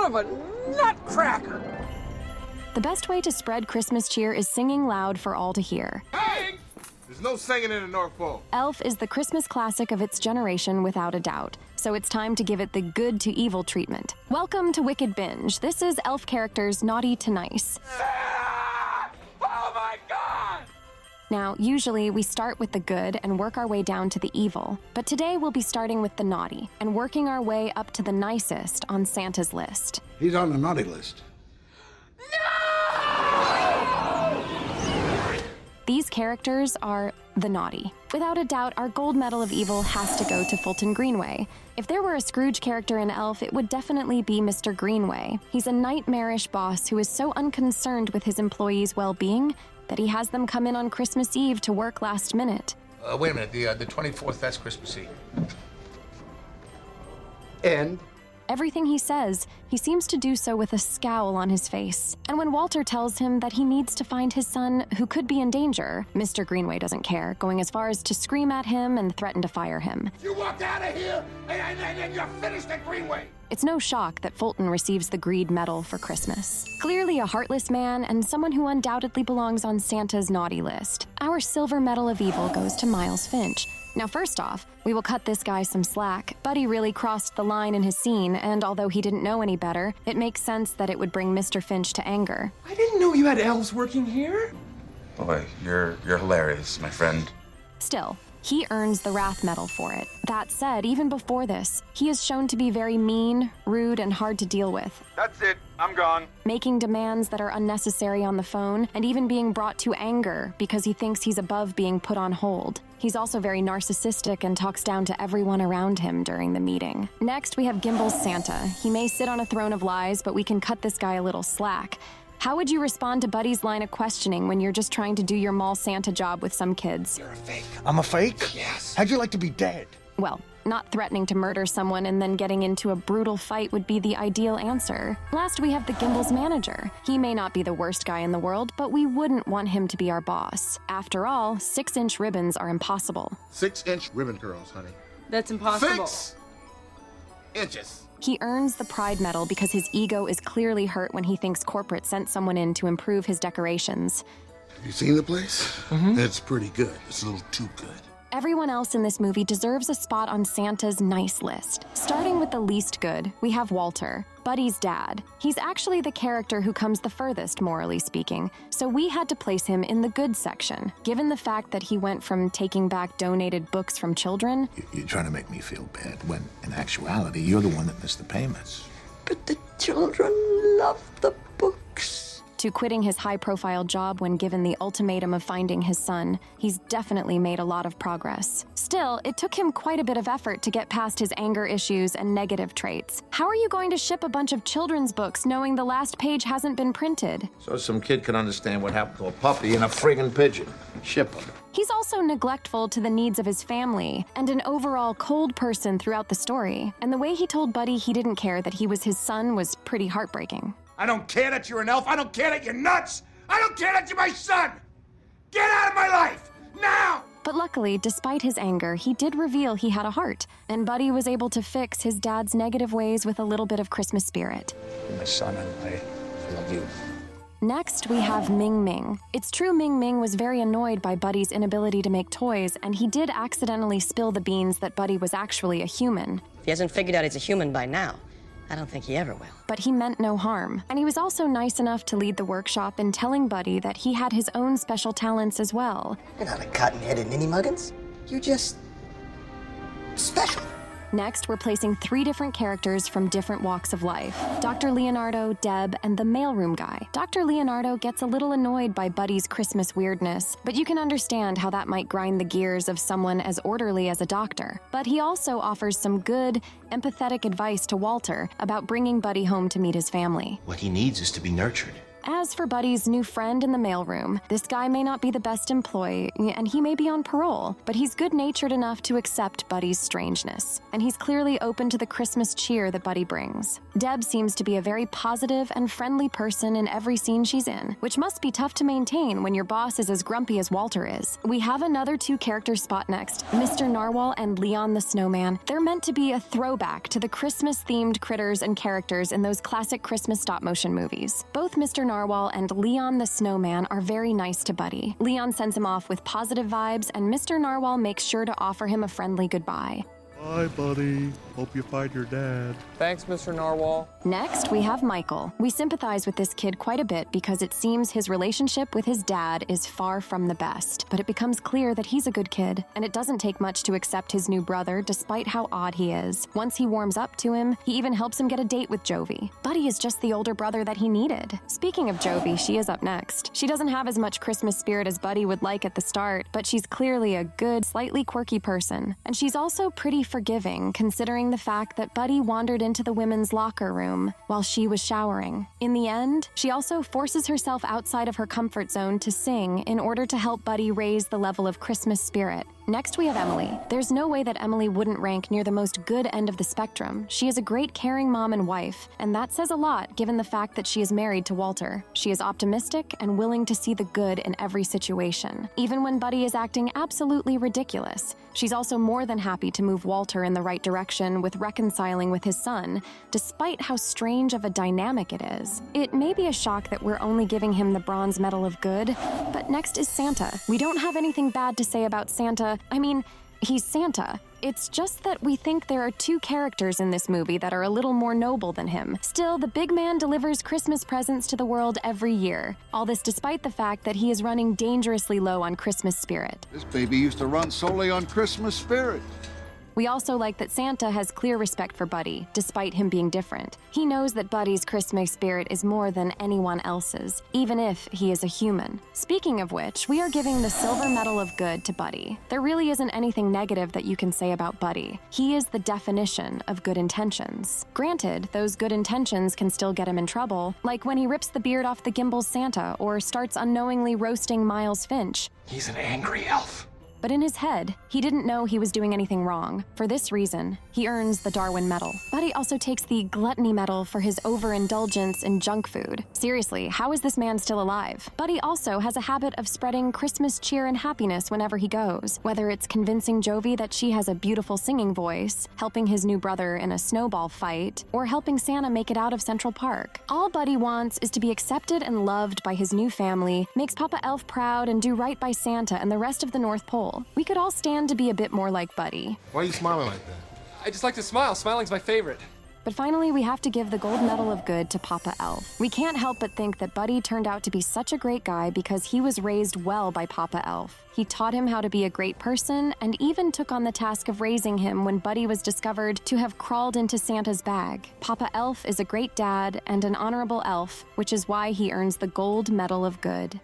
of a nutcracker! The best way to spread Christmas cheer is singing loud for all to hear. Hey! There's no singing in the North Pole. Elf is the Christmas classic of its generation without a doubt, so it's time to give it the good to evil treatment. Welcome to Wicked Binge. This is Elf characters naughty to nice. Santa! Oh my God! Now, usually we start with the good and work our way down to the evil, but today we'll be starting with the naughty and working our way up to the nicest on Santa's list. He's on the naughty list. These characters are the naughty. Without a doubt, our gold medal of evil has to go to Fulton Greenway. If there were a Scrooge character in Elf, it would definitely be Mr. Greenway. He's a nightmarish boss who is so unconcerned with his employees' well-being that he has them come in on Christmas Eve to work last minute. Wait a minute, the 24th, that's Christmas Eve. And? Everything he says, he seems to do so with a scowl on his face. And when Walter tells him that he needs to find his son, who could be in danger, Mr. Greenway doesn't care, going as far as to scream at him and threaten to fire him. You walk out of here, and you're finished at Greenway. It's no shock that Fulton receives the Greed Medal for Christmas. Clearly a heartless man and someone who undoubtedly belongs on Santa's naughty list. Our Silver Medal of Evil goes to Miles Finch. Now, first off, we will cut this guy some slack. Buddy really crossed the line in his scene, and although he didn't know any better, it makes sense that it would bring Mr. Finch to anger. I didn't know you had elves working here. Boy, you're hilarious, my friend. Still, he earns the Wrath Medal for it. That said, even before this, he is shown to be very mean, rude, and hard to deal with. That's it. I'm gone. Making demands that are unnecessary on the phone, and even being brought to anger because he thinks he's above being put on hold. He's also very narcissistic and talks down to everyone around him during the meeting. Next, we have Gimbel's Santa. He may sit on a throne of lies, but we can cut this guy a little slack. How would you respond to Buddy's line of questioning when you're just trying to do your mall Santa job with some kids? You're a fake. I'm a fake? Yes. How'd you like to be dead? Well, not threatening to murder someone and then getting into a brutal fight would be the ideal answer. Last, we have the Gimbel's manager. He may not be the worst guy in the world, but we wouldn't want him to be our boss. After all, 6-inch ribbons are impossible. 6-inch ribbon curls, honey. That's impossible. 6 inches. He earns the Pride Medal because his ego is clearly hurt when he thinks corporate sent someone in to improve his decorations. Have you seen the place? Mm-hmm. It's pretty good. It's a little too good. Everyone else in this movie deserves a spot on Santa's nice list. Starting with the least good, we have Walter, Buddy's dad. He's actually the character who comes the furthest, morally speaking, so we had to place him in the good section, given the fact that he went from taking back donated books from children. You're trying to make me feel bad, when in actuality, you're the one that missed the payments. But the children love the books. To quitting his high-profile job when given the ultimatum of finding his son. He's definitely made a lot of progress. Still, it took him quite a bit of effort to get past his anger issues and negative traits. How are you going to ship a bunch of children's books knowing the last page hasn't been printed? So some kid can understand what happened to a puppy and a friggin' pigeon. Ship them. He's also neglectful to the needs of his family and an overall cold person throughout the story. And the way he told Buddy he didn't care that he was his son was pretty heartbreaking. I don't care that you're an elf. I don't care that you're nuts. I don't care that you're my son. Get out of my life, now! But luckily, despite his anger, he did reveal he had a heart, and Buddy was able to fix his dad's negative ways with a little bit of Christmas spirit. You're my son, and I love you. Next, we have Ming Ming. It's true Ming Ming was very annoyed by Buddy's inability to make toys, and he did accidentally spill the beans that Buddy was actually a human. If he hasn't figured out he's a human by now, I don't think he ever will. But he meant no harm. And he was also nice enough to lead the workshop in telling Buddy that he had his own special talents as well. You're not a cotton-headed ninny-muggins. You're just special. Next, we're placing 3 different characters from different walks of life. Dr. Leonardo, Deb, and the mailroom guy. Dr. Leonardo gets a little annoyed by Buddy's Christmas weirdness, but you can understand how that might grind the gears of someone as orderly as a doctor. But he also offers some good, empathetic advice to Walter about bringing Buddy home to meet his family. What he needs is to be nurtured. As for Buddy's new friend in the mailroom, this guy may not be the best employee, and he may be on parole, but he's good-natured enough to accept Buddy's strangeness, and he's clearly open to the Christmas cheer that Buddy brings. Deb seems to be a very positive and friendly person in every scene she's in, which must be tough to maintain when your boss is as grumpy as Walter is. We have another two characters spot next, Mr. Narwhal and Leon the Snowman. They're meant to be a throwback to the Christmas-themed critters and characters in those classic Christmas stop-motion movies. Both Mr. Narwhal and Leon the Snowman are very nice to Buddy. Leon sends him off with positive vibes, and Mr. Narwhal makes sure to offer him a friendly goodbye. Bye, buddy. Hope you find your dad. Thanks, Mr. Narwhal. Next, we have Michael. We sympathize with this kid quite a bit because it seems his relationship with his dad is far from the best, but it becomes clear that he's a good kid, and it doesn't take much to accept his new brother despite how odd he is. Once he warms up to him, he even helps him get a date with Jovi. Buddy is just the older brother that he needed. Speaking of Jovi, she is up next. She doesn't have as much Christmas spirit as Buddy would like at the start, but she's clearly a good, slightly quirky person. And she's also pretty forgiving, considering the fact that Buddy wandered into the women's locker room while she was showering. In the end, she also forces herself outside of her comfort zone to sing in order to help Buddy raise the level of Christmas spirit. Next, we have Emily. There's no way that Emily wouldn't rank near the most good end of the spectrum. She is a great caring mom and wife, and that says a lot given the fact that she is married to Walter. She is optimistic and willing to see the good in every situation, even when Buddy is acting absolutely ridiculous. She's also more than happy to move Walter in the right direction with reconciling with his son, despite how strange of a dynamic it is. It may be a shock that we're only giving him the bronze medal of good, but next is Santa. We don't have anything bad to say about Santa. I mean, he's Santa. It's just that we think there are two characters in this movie that are a little more noble than him. Still, the big man delivers Christmas presents to the world every year. All this despite the fact that he is running dangerously low on Christmas spirit. This baby used to run solely on Christmas spirit. We also like that Santa has clear respect for Buddy, despite him being different. He knows that Buddy's Christmas spirit is more than anyone else's, even if he is a human. Speaking of which, we are giving the Silver Medal of Good to Buddy. There really isn't anything negative that you can say about Buddy. He is the definition of good intentions. Granted, those good intentions can still get him in trouble, like when he rips the beard off the Gimbel's Santa or starts unknowingly roasting Miles Finch. He's an angry elf. But in his head, he didn't know he was doing anything wrong. For this reason, he earns the Darwin Medal. Buddy also takes the Gluttony Medal for his overindulgence in junk food. Seriously, how is this man still alive? Buddy also has a habit of spreading Christmas cheer and happiness whenever he goes, whether it's convincing Jovi that she has a beautiful singing voice, helping his new brother in a snowball fight, or helping Santa make it out of Central Park. All Buddy wants is to be accepted and loved by his new family, makes Papa Elf proud, and do right by Santa and the rest of the North Pole. We could all stand to be a bit more like Buddy. Why are you smiling like that? I just like to smile. Smiling's my favorite. But finally, we have to give the Gold Medal of Good to Papa Elf. We can't help but think that Buddy turned out to be such a great guy because he was raised well by Papa Elf. He taught him how to be a great person and even took on the task of raising him when Buddy was discovered to have crawled into Santa's bag. Papa Elf is a great dad and an honorable elf, which is why he earns the Gold Medal of Good.